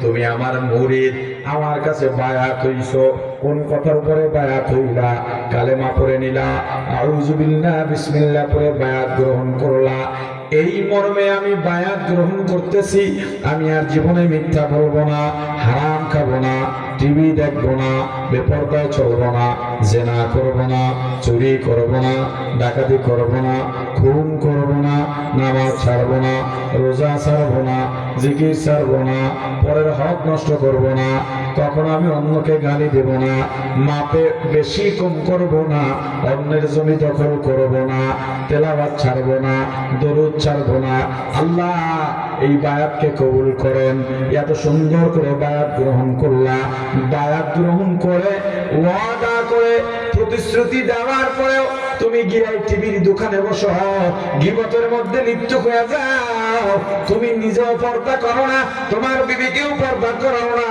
তুমি আমার মুরিদ, আমার কাছে বায়াত হইছো। কোন কথার উপরে বায়াত হইলা? কালেমা পড়ে নিলা, আউযু বিল্লাহ বিসমিল্লাহ পড়ে বায়াত গ্রহণ করলা। এই মর্মে আমি বায়াত গ্রহণ করতেছি, আমি আর জীবনে মিথ্যা বলবো না, হারাম খাবো না, টিভি দেখবো না, বেপরদায় চলবো না, জেনা করবো না, চুরি করবো না, ডাকাতি করবো না, খুন করবো না, নামাজ ছাড়বো না, রোজা ছাড়বো না, জিকির ছাড়বো না, পরের হক নষ্ট করবো না, কখনো আমি অন্যকে গালি দেব না, মাপে বেশি কম করবো না, অন্যের জমি দখল করবো না, তেলাওয়াত ছাড়বো না, দরুদ ছাড়বো না। আল্লাহ এই বায়াতকে কবুল করেন। এত সুন্দর করে বায়াত গ্রহণ করলা, বায়াত গ্রহণ করে ওয়াদা করে প্রতিশ্রুতি দেওয়ার পরেও তুমি গিয়ে টিভির দোকানে বসো, গীবতের মধ্যে লিপ্ত হয়ে যাও। তুমি নিজেও পর্দা করো না, তোমার বিবিকেও পর্দা করাও না,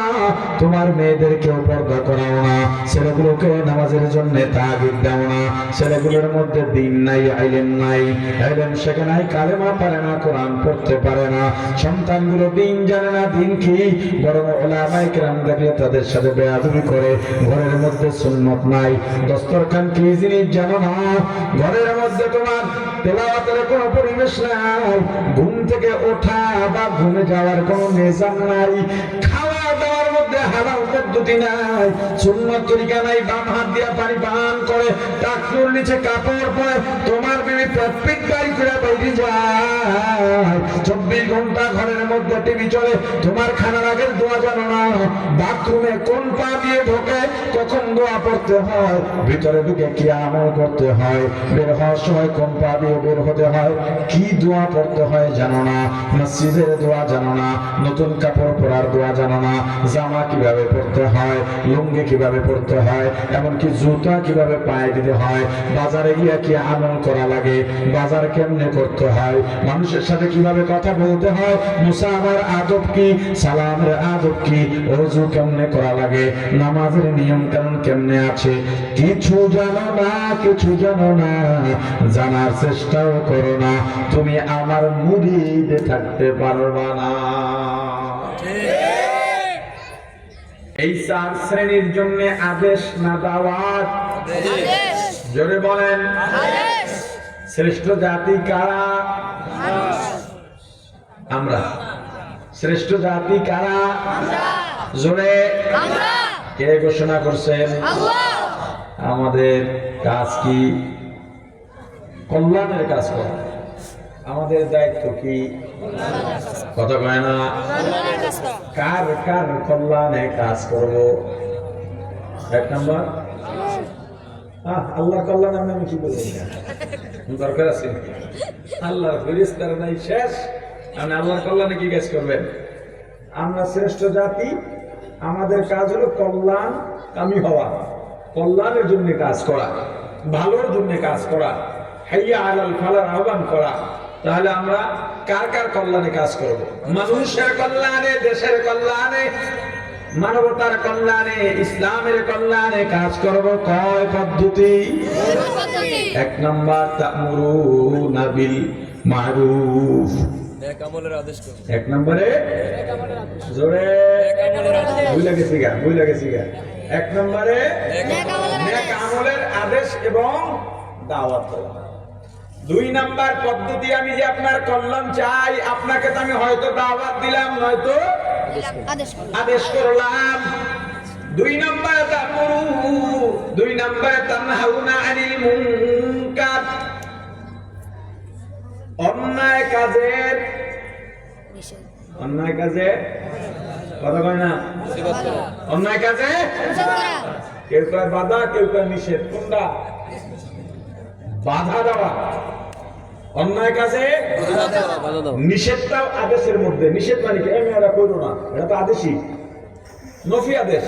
তোমার মেয়েদেরকেও পর্দা করাও না, ছেলেগুলোকে নামাজের জন্য তাগিদ দাও না। ছেলেগুলোর মধ্যে দিন নাই, আইলেম নাই, আইলেম শেখে নাই, কালেমা পারে না, কোরআন পড়তে পারে না। সন্তানগুলো দিন জানে না, দিন কি, বরং উলামায়ে কেরাম দেখলে তাদের সাথে বেয়াদবি করে। ঘরের মধ্যে সুন্নত নাই, দস্তরখান কি জিনিস জানো না, ঘরের মধ্যে তোমার তেলাওয়াতের কোনো পরিবেশ নাই, ঘুম থেকে ওঠা বা ঘুমে যাওয়ার কোনো নিজাম নাই, খাওয়া দাওয়ার মধ্যে হালাল পদ্ধতি নাই, সুন্নত তরিকা নাই, বাম হাত দিয়ে পানি পান করে টাকুর নিচে কাপড় পরে তোমার বিবি প্রত্যেক বাড়ি করে বাইরে যায়। 24 ঘন্টা ঘরের মধ্যে টিভি চলে, তোমার খানার আগের দোয়া জানো না, বাথরুমে কোন পা দিয়ে ঢোকে, কখন দোয়া পড়তে হয়, ভিতরে ঢুকে কি আমল করতে হয়, বের হওয়ার সময় কোন পা দিয়ে বের হতে হয়, কি দোয়া পড়তে হয় জানো না, মসজিদের দোয়া জানো না, নতুন কাপড় পরার দোয়া জানো না, জামা কিভাবে পড়তে হয়, লুঙ্গি কিভাবে পড়তে হয়, এমনকি জুতা কিভাবে পায়ে দিতে হয়, বাজারে গিয়ে কি আমল করা লাগে, বাজার কেমনে করতে হয়, মানুষের সাথে কিভাবে কথা বলতে হয়, মুসাফার আদব কি, সালামের আদব কি, ওযু কেমনে করা লাগে, নামাজের নিয়ম কানুন কেমনে আছে, কিছু জানো না, কিছু জানো না, জানার চেষ্টাও করো না, তুমি আমার মুরিদ থাকতে পারবা না। এই 4 শ্রেণীর জন্য আদেশ না দাওয়াত? জোরে বলেন। শ্রেষ্ঠ জাতি কারা? আমরা। শ্রেষ্ঠ জাতি কারা? জোরে। কে ঘোষণা করছেন? আমাদের কাজ কি? কল্যাণের কাজ করা। আমাদের দায়িত্ব কি? কথা কয় না? কার কার কল্যাণে কাজ করব? 1 নম্বর আল্লাহ কল্যাণ। আমি কি বলি দরকার আছে? আল্লাহর ফেরেশতার নাই শেষ, আপনি আল্লাহর কল্যাণে কি কাজ করবেন? আমরা শ্রেষ্ঠ জাতি, আমাদের কাজ হলো কল্যাণ কামী হওয়া, কল্যাণের জন্য কাজ করা, ভালোর জন্য কাজ করা, হাইয়া আলাল ফালার আহ্বান করা। তাহলে আমরা কার কার কল্যাণে কাজ করব? মানুষের কল্যাণে, দেশের কল্যাণে, মানবতার কল্যাণে, ইসলামের কল্যাণে কাজ করব। কয় পদ্ধতি? 1 নম্বর তা'মুরুনা বিল মা'রুফ, নেক আমলের আদেশ করব। 1 নম্বরে জোরে ভুলে গেছি গা 1 নম্বরে নেক আমলের আদেশ এবং দাওয়াত দেওয়া। 2 নম্বর পদ্ধতি, আমি যে আপনার কল্যাণ চাই, আপনাকে তো আমি হয়তো দাওয়াত দিলাম, নয়তো আদেশ করলাম। 2 নম্বর তা'মুরু, 2 নম্বর তানহাউনা আনিল মুনকার, অন্যায় কাজের কথা কয় না, অন্যায় কাজে কেউ কয় বাধা, কেউ কয় নিষেধ। কোনটা? বাধা দেওয়া। অন্যায় কাজে নিষেধটাও আদেশের মধ্যে। নিষেধ মানে কি? আমি এটা করবো না, এটা তো আদেশই, নফি আদেশ।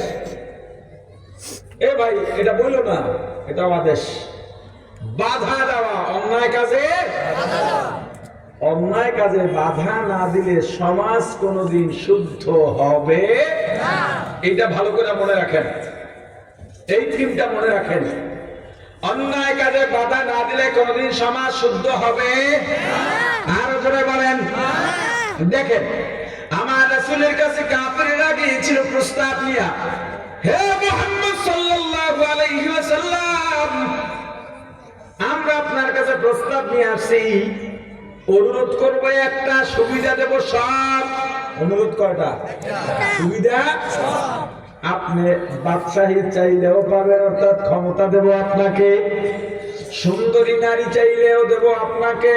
এ ভাই এটা বললো না, এটাও আদেশ। বাধা দেওয়া অন্যায় কাজে, অন্যায় কাজে বাধা না দিলে সমাজ কোনোদিন শুদ্ধ হবে না। এটা ভালো করে মনে রাখেন, এই থিমটা মনে রাখেন। অন্যায় কাজে বাধা না দিলে কোনোদিন সমাজ শুদ্ধ হবে না। আরো জোরে বলেন। দেখেন, আমার রাসূলের কাছে কাফিররা প্রস্তাব নিয়া, হে মুহাম্মদ সাল্লাল্লাহু আলাইহি ওয়াসাল্লাম, আমরা আপনার কাছে প্রস্তাব নিয়ে আসছি, অনুরোধ করব একটা, সুবিধা দেব সব। অনুরোধ কয়টা? সুবিধা সব। আপনি বাদশাহী চাইলেও পাবেন, অর্থাৎ ক্ষমতা দেব আপনাকে, সুন্দরী নারী চাইলেও দেব আপনাকে,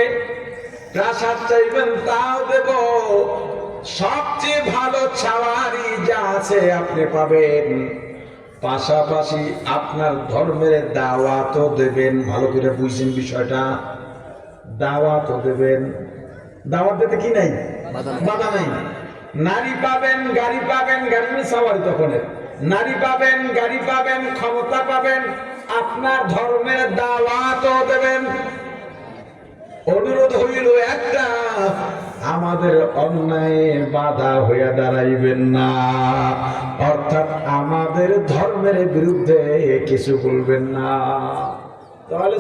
প্রাসাদ চাইবেন তাও দেব, সবচেয়ে ভালো ছাওয়ারি যা আছে আপনি পাবেন, পাশাপাশি আপনার ধর্মের দাওয়াতও দেবেন। ভালো করে বুঝছেন বিষয়টা? দাওয়াতও দেবেন। দাওয়াত দিতে কি নাই? বাধা নাই। নারী পাবেন, গাড়ি পাবেন, গাড়ি সাওয়ারি তখন নারী পাবেন, গাড়ি পাবেন, ক্ষমতা পাবেন, আপনার ধর্মের দাওয়াতও দেবেন। অনুরোধ হইল একটা, আমাদের অন্যায় বাধা হইয়া দাঁড়াইবেন না, অর্থাৎ আমাদের ধর্মের বিরুদ্ধে কিছু বলবেন না। তাহলে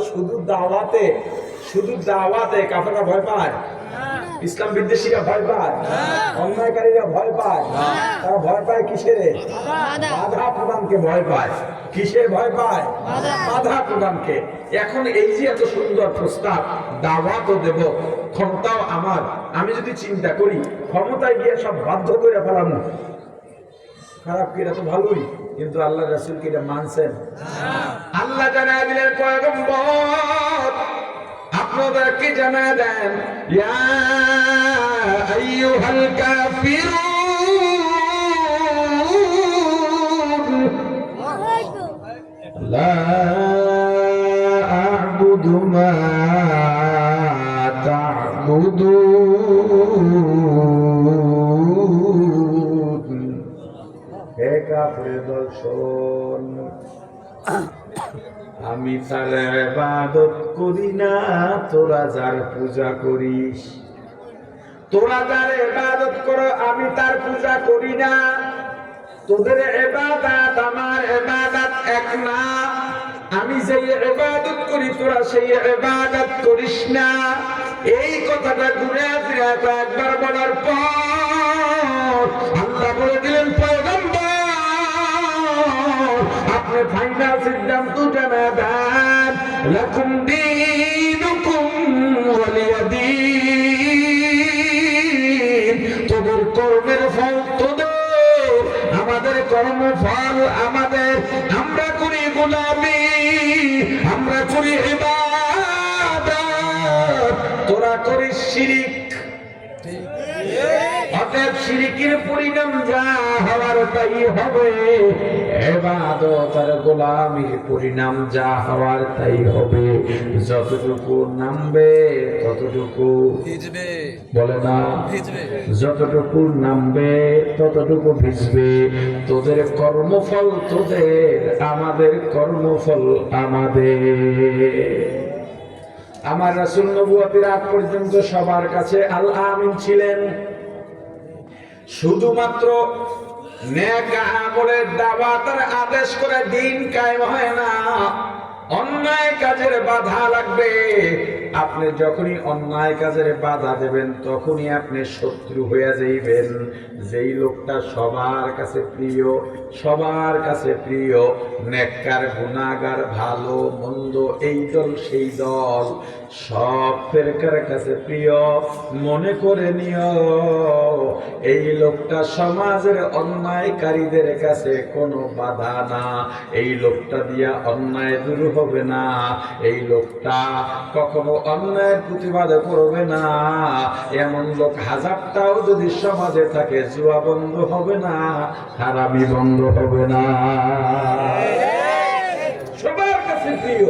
শুধু দাওয়াতে কাফেররা ভয় পায়, ইসলাম বিদ্বেষীরা ভয় পায়, অন্যায়কারীরা ভয় পায়। তারা ভয় পায় কিসের? বাধা প্রদানকে ভয় পায়। কিসের ভয় পায়? বাধা প্রদানকে। এখন এই যে এত সুন্দর প্রস্তাব, দাওয়াতও দেব, ক্ষমতাও আমার, আমি যদি চিন্তা করি ক্ষমতায় গিয়ে সব বাধ্য করে ফেলানো, খারাপ কি? এটা তো ভালোই, কিন্তু আল্লাহ রাসূল কি এটা মানছেন? আল্লাহ জানায় দিলেন, পয়গম্বর আপনাদেরকে জানায় দেন, ইয়া আইয়ুহাল কাফিরুন লা আ'বুদু মা তা'বুদুন। হে কাফির দল শোন, আমি তার ইবাদত করি না, তোরা যার পূজা করিস। তোরা যার ইবাদত করো, আমি তার পূজা করি না। তোদের ইবাদত আমার ইবাদত এক না। আমি যেই ইবাদত করি তোরা সেই ইবাদত করিস না। এই কথাটা ঘুরে ফিরে একবার বলার পর আল্লাহ বলে দিলেন, পয়গম্বর আপনি ফাইনাল সিদ্ধান্ত জানা দেন, লাকুম দীনুকুম ওয়ালিয়া দীন। তোদের কর্মের ফল তোদের, আমাদের কর্মফল আমাদের। আমরা করি গোলামি, আমরা করি ইবাদত, তোরা করিস শিরিক। অতএব শিরিকের পরিণাম যা হওয়ার তাই হবে, ইবাদত আর গোলামির পরিণাম যা হওয়ার তাই হবে। যতটুকু নামবে ততটুকু ভিজবে, বলে না? যতটুকু নামবে ততটুকু ভিজবে। তোদের কর্মফল তোদের, আমাদের কর্মফল আমাদের। আমার রাসূল নবুয়তের আগ পর্যন্ত সবার কাছে আল আমিন ছিলেন। শুধুমাত্র নেক আমলের দাওয়াতের আদেশ করে দিন কায়েম হয় না, অন্যায় কাজের বাধা লাগবে। আপনি যখনই অন্যায় কাজের বাধা দেবেন তখনই আপনি শত্রু হয়ে যাইবেন। যেই লোকটা সবার কাছে প্রিয়, সবার কাছে প্রিয়, নেককার গুনাহগার ভালো মন্দ এই দল সেই দল, সব ফেরকার কাছে প্রিয়, মনে করে নিও এই লোকটা সমাজের অন্যায়কারীদের কাছে কোনো বাধা না। এই লোকটা দিয়া অন্যায় দূর হবে না। এই লোকটা কখনো অন্যায়ের প্রতিবাদ করবে না। এমন লোক হাজারটাও যদি সমাজে থাকে, জুয়া বন্ধ হবে না, হারামি বন্ধ হবে না। সবার কাছে প্রিয়।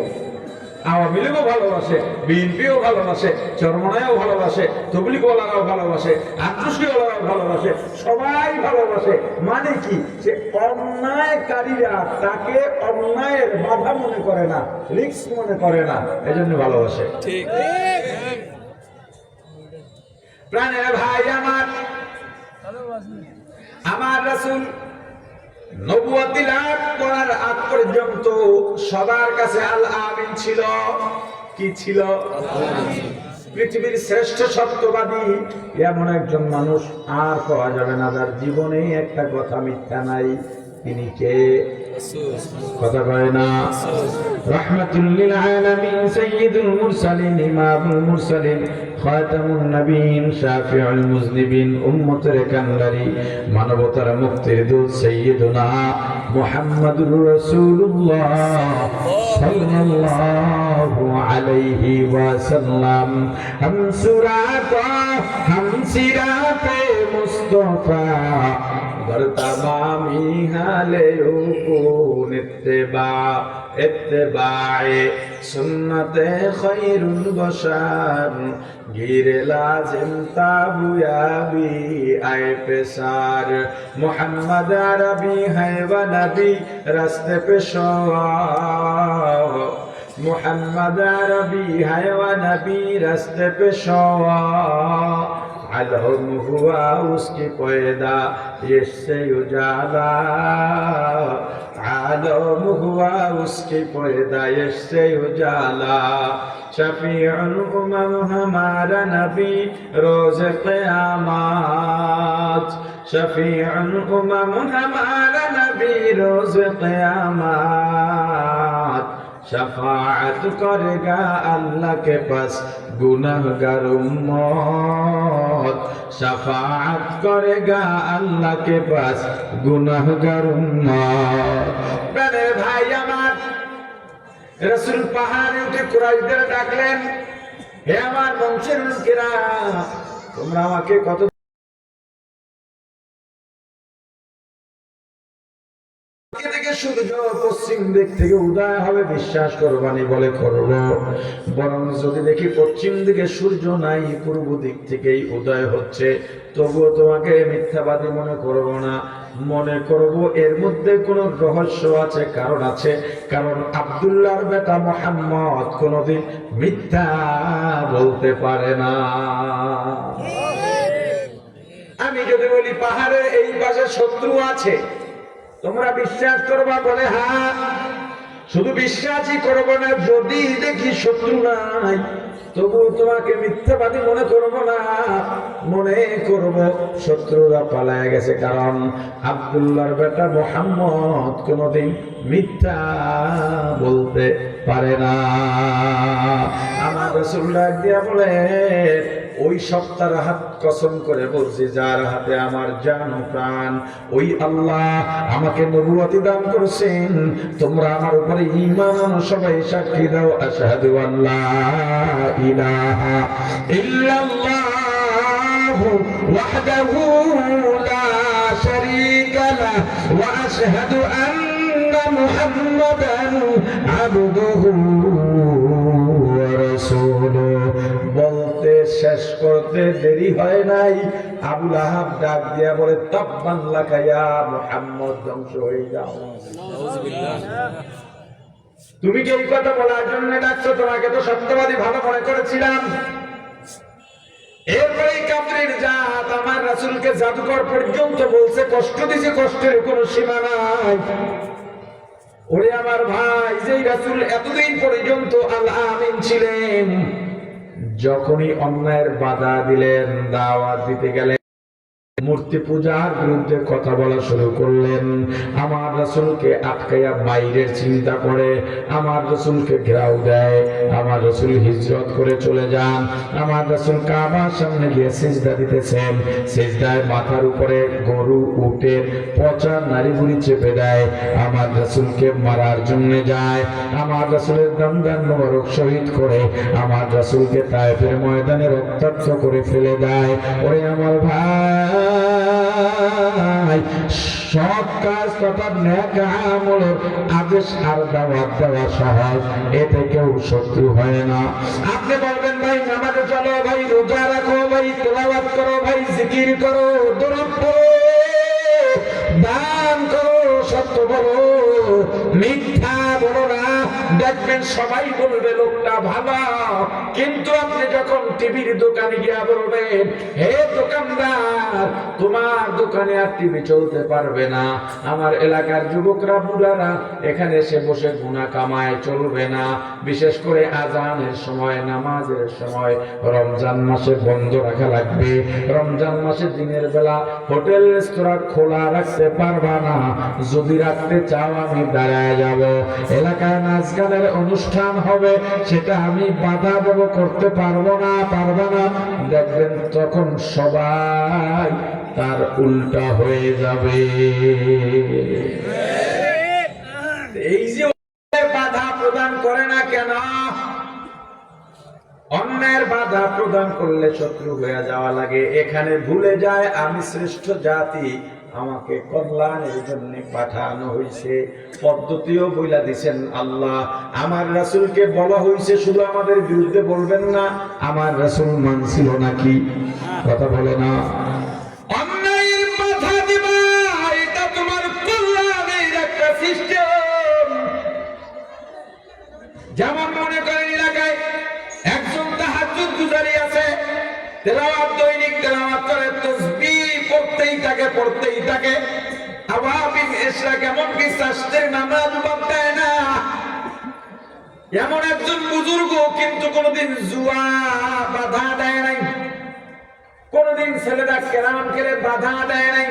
আওয়ামী লীগও ভালোবাসে, বিএনপিও ভালোবাসে, চরমনায়ও ভালোবাসে, তবলিগওয়ালারাও ভালোবাসে, আক্রোশীওয়ালারাও ভালোবাসে, সবাই ভালোবাসে। মানে কি? যে অন্যায়কারীরা তাকে অন্যায়ের বাধা মনে করে না, রিস্ক মনে করে না, এজন্য ভালোবাসে। ঠিক। প্রাণের ভাই আমার, আমার রাসূল নবুয়তি লাভ করার আগ পর্যন্ত সবার কাছে আল আমিন ছিল। কি ছিল? পৃথিবীর শ্রেষ্ঠ সত্যবাদী এমন একজন মানুষ আর পাওয়া যাবে না যার জীবনে একটা কথা মিথ্যা নাই। তিনি কে? কথা কয় না? রাহমাতুল লিল আলামিন, সাইয়্যিদুল মুরসালিন, ইমামুল মুরসালিন, খাতামুন নবীন, শাফিউল মুজনিবিন, উম্মতের কান্ডারি, মানবতার মুক্তির দূত সাইয়্যিদুনা মুহাম্মাদুর রাসূলুল্লাহ সাল্লাল্লাহু আলাইহি ওয়াসাল্লাম। हम सिराते मुस्तफा बर तमामी हाले उकून इत्तिबाए सुन्नते खैरुल बशर गिरे लाजिम ताबुयाबी आए पेशार मोहम्मद अरबी है व नबी रास्ते पे शवा मोहम्मद अरबी है व नबी रास्ते पे शवा अलहम हुआ उसकी पैदा इससे उजाला आलम हुआ उसकी पैदा इससे उजाला शफीउल उमम हमारा नबी रोज क़यामत शफीउल उमम हमारा नबी रोज क़यामत शफाअत करेगा अल्लाह के पास गुनहगार उम्मत शफाअत करेगा अल्लाह के पास गुनहगार उम्मत। मेरे भाई আমার রাসূল পাহাড়ে উঠে কুরাইশদের ডাকলেন, হে আমার বংশের লোকেরা, তোমরা আমাকে কত থেকে সূর্য পশ্চিম দিক থেকে উদয় হবে বিশ্বাস করবানি? বলে করব। বরং যদি দেখি পশ্চিম দিকে সূর্য নাই, পূর্ব দিক থেকেই উদয় হচ্ছে, তবুও তোমাকে মিথ্যাবাদী মনে করব না, মনে করব এর মধ্যে কোনো রহস্য আছে, কারণ আছে। কারণ আব্দুল্লাহর বেটা মুহাম্মদ কোনদিন মিথ্যা বলতে পারে না। আমি যদি বলি পাহাড়ে এই পাশে শত্রু আছে, তোমরা বিশ্বাস করবা? বলে হ্যাঁ। শুধু বিশ্বাসই করবো না, যদি দেখি শত্রু নাই তবু তোমাকে মিথ্যাবাদী মনে করব না, মনে করব শত্রুরা পালায় গেছে। কারণ আব্দুল্লাহর বেটা মুহাম্মদ কোনদিন মিথ্যা বলতে পারে না। আমার রাসূলুল্লাহ দিয়া বলে, ওই সত্তার হাত কসম করে বলছি যার হাতে আমার জান ও প্রাণ, ওই আল্লাহ আমাকে নবুয়তি দান করেছেন। তোমরা আমার উপরে ঈমান আনো, সবাই সাক্ষী দাও, আশহাদু আল্লা ইলাহা ইল্লাল্লাহু ওয়াহদাহু লা শারীকা লাহু ওয়া আশহাদু আন্না মুহাম্মাদান আবদুহু ওয়া রাসূলুহু। বলতে শেষ করতে দেরি হয় নাই, আবু লাহাব ডাক দিয়া বলে, তাব্বান লাকা ইয়া মুহাম্মদ, ধ্বংস হয়ে যাও। তুমি কি এই কথা বলার জন্য ডাকছো? তোমাকে তো সত্যবাদী ভালো মনে করেছিলাম। এরপরে কাফির জাত আমার রাসূলকে জাদুকর পর্যন্ত বলছে, কষ্ট দিছে, কষ্টের কোনো সীমা নাই। ওরে আমার ভাই, যেই রাসূল এতদিন পর্যন্ত আল আমিন ছিলেন, যখনই অন্যায়ের বাধা দিলেন, দাওয়াত দিতে গেলেন, মূর্তি পূজার বিরুদ্ধে কথা বলা শুরু করলেন, আমার রাসূলকে আটকাইয়া বাইরের চিন্তা করে, আমার রাসূলকে ঘেরাও দেয়, আমার রাসূল হিজরত করে চলে যান। আমার রাসূল কাবার সামনে গিয়ে সিজদা দিতেছেন, সিজদায় মাথার উপরে গরু, উটের পচা নারী বুড়ি চেপে দেয়, আমার রাসূলকে মারার জন্য যায়। আমার রাসূলের দান মোবারক শহীদ করে আমার রাসূলকে তায়েফের ময়দানে রক্তাক্ত করে ফেলে দেয়। ওরে আমার ভাই, সৎ কাজ তথা নেক আমলের আদেশ আর দাওয়াত দেওয়া সহজ, এতে কেউ শত্রু হয় না। আপনি বলবেন ভাই নামাজে চলো, ভাই রোজা রাখো, ভাই তেলাওয়াত করো, ভাই জিকির করো, দরুদ পড়ো, দান করো, সত্য বলো, মিথ্যা বলো না, দেখবেন সবাই বলবে লোকটা ভালো, কিন্তু আপনি যখন টিভির দোকানে গিয়া বলবেন, হে দোকানদার, তোমার দোকানে আর টিভি চলতে পারবে না, আমার এলাকার যুবকরা বুড়ারা এখানে এসে বসে গুনাহ কামায়, চলবে না, বিশেষ করে আজানের সময়, নামাজের সময়, রমজান মাসে বন্ধ রাখা লাগবে, রমজান মাসে দিনের বেলা হোটেল রেস্তোরাঁ খোলা রাখতে পারবা না, যদি রাখতে চাও আমি দাঁড়ায় যাব, এলাকায় নাচ গানের অনুষ্ঠান হবে, সেটা আমি বাধা দেব, করতে পারবো না, পারবা না, দেখবেন তখন সবাই তার উল্টা হয়ে যাবে। এই যে বাধা প্রদান করে না কেন? অন্যের বাধা প্রদান করলে শত্রু হয়ে যাওয়া লাগে, এখানে ভুলে যায় আমি শ্রেষ্ঠ জাতি, আমাকে কল্যাণের জন্য পাঠানো হয়েছে। পদ্ধতিও বইলা দিছেন আল্লাহ, আমার রাসূলকে বলা হয়েছে শুধু আমাদের বিরুদ্ধে বলবেন না, আমার রাসূল মানছিল নাকি? কথা বলে না। অন্যায়ের বাধা দিবা, এটা তোমার কল্যাণের একটা সিস্টেম। যেমন মনে করেন এলাকায় একজন তাহাজ্জুদ গুজারি আছে, তেলাওয়াত দৈনিক তেলাওয়াত করে, তাসবিহ পড়তেই থাকে, আওয়াবিন ইশরাক এমনকি সাজদের নামাজ বাদ দেয় না। এমন একজন বুজুর্গ কিন্তু কোনদিন জুয়া বাধা দেয় নাই, কোনদিন ছেলেরা ক্যারাম খেলে বাধা দেয় নাই,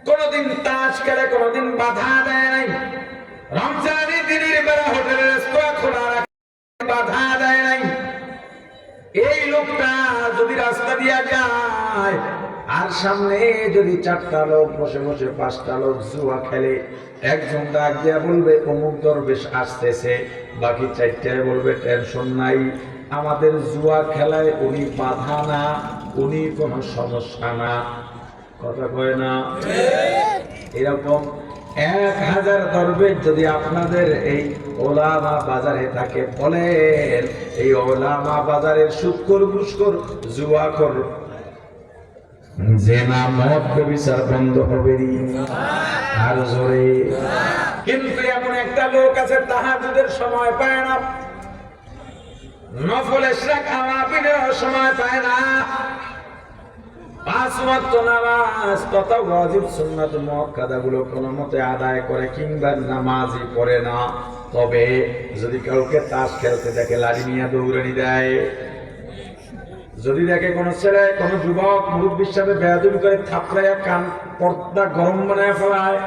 কোনদিন তাস খেলে কোনদিন বাধা দেয় নাই, রমজানের দিনের বেলা হোটেলের রেস্তোরাঁ খোলা রাখে বাধা দেয় নাই। এই লোকটা যদি রাস্তা দিয়া যায় আর সামনে যদি 4টা লোক বসে বসে 5টা লোক জুয়া খেলে, একজন ডাক দিয়া বলবে অমুক দরবেশ আসতেছে, বাকি 4টায় বলবে টেনশন নাই, আমাদের জুয়া খেলায় উনি বাধা না, উনি কোনো সমস্যা না। কথা কয় না? এরকম 1000 দরবেশ যদি আপনাদের এই ওলামা বাজারে থাকে, বলেন এই ওলামা বাজারের সুদখোর, ঘুষখোর, জুয়াখোর, জেনা, মদ, ব্যভিচার বন্ধ হবে আর জোরে। কিন্তু এমন একটা লোক আছে তাহাজ্জুদের সময় পায় না, নফল ইশরাক আওয়াবিনের সময় পায় না, 5 ওয়াক্ত নামাজ তথা ওয়াজিব সুন্নাত মুআক্কাদা গুলো কোনো মতে আদায় করে কিংবা নামাজই পড়ে না। তবে যদি কাউকে তাস খেলতে দেখে লাড়ি নিয়ে দৌড়ানি দেয়, যদি দেখে কোন ছেলে কোন যুবক মুরব্বির সাথে বেয়াদবি করে থাপড়াইয়া কান পর্দা গরম বানায় ফেলায়,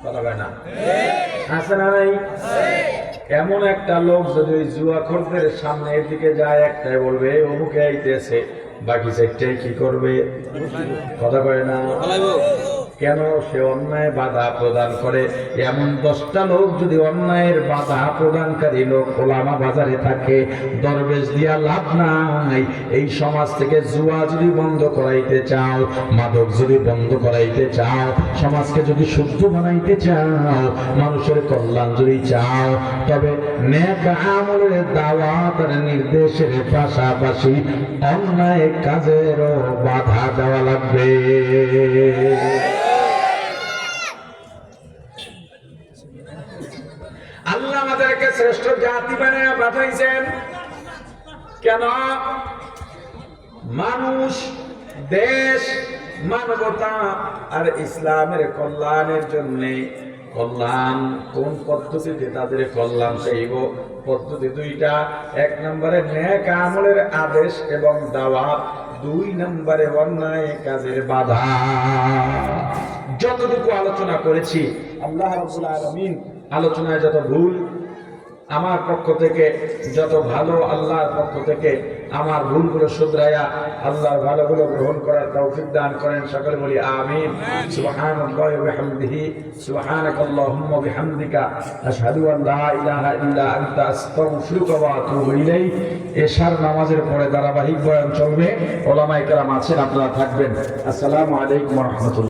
কথা বলে না? আছে না নাই? এমন একটা লোক যদি ওই জুয়াখোরদের সামনের দিকে যায়, একটাই বলবে অমুকে আইতেছে, বাকি 4টাই কি করবে? কথা বলে না? কেন? সে অন্যায় বাধা প্রদান করে। এমন 10টা লোক যদি অন্যায়ের বাধা প্রদানকারী লোক ওলামা বাজারে থাকে, দরবেশ দিয়া লাভ নাই। এই সমাজ থেকে জুয়া যদি বন্ধ করাইতে চাও, মাদক যদি বন্ধ করাইতে চাও, সমাজকে যদি শুদ্ধ বানাইতে চাও, মানুষের কল্যাণ যদি চাও, তবে নেক আমলের দাওয়াত আর নির্দেশের পাশাপাশি অন্যায় কাজেরও বাধা দেওয়া লাগবে। আল্লাহ আমাদেরকে শ্রেষ্ঠ জাতি বানায় পাঠাইছেন কেন? মানুষ, দেশ, মানবতা আর ইসলামের কল্যাণের জন্য। কল্যাণ কোন পদ্ধতিতে তাদের কল্যাণ চাইব? পদ্ধতি 2টা। 1 নম্বরে নেক আমলের আদেশ এবং দাওয়াত, 2 নম্বরে অন্যায় কাজের বাধা। যতটুকু আলোচনা করেছি, আল্লাহ রাব্বুল আলামিন আলোচনায় যত ভুল আমার পক্ষ থেকে, যত ভালো আল্লাহর পক্ষ থেকে, আমার ভুলগুলো শুধরাইয়া আল্লাহর ভালোগুলো গ্রহণ করার তৌফিক দান করেন। সকলে বলি আমিন। সুবহানাল্লাহি ওয়া বিহামদিহি, সুবহানাকাল্লাহুম্মা বিহামদিকা, আশহাদু আন লা ইলাহা ইল্লা আনতা, আস্তাগফিরুকা ওয়া আতুবু ইলাইক। এশার নামাজের পরে ধারাবাহিক বয়ান চলবে। ওলামায়ে কেরাম আছেন, আপনারা থাকবেন। আসসালামু আলাইকুম ওয়া রাহমাতুল্লাহ।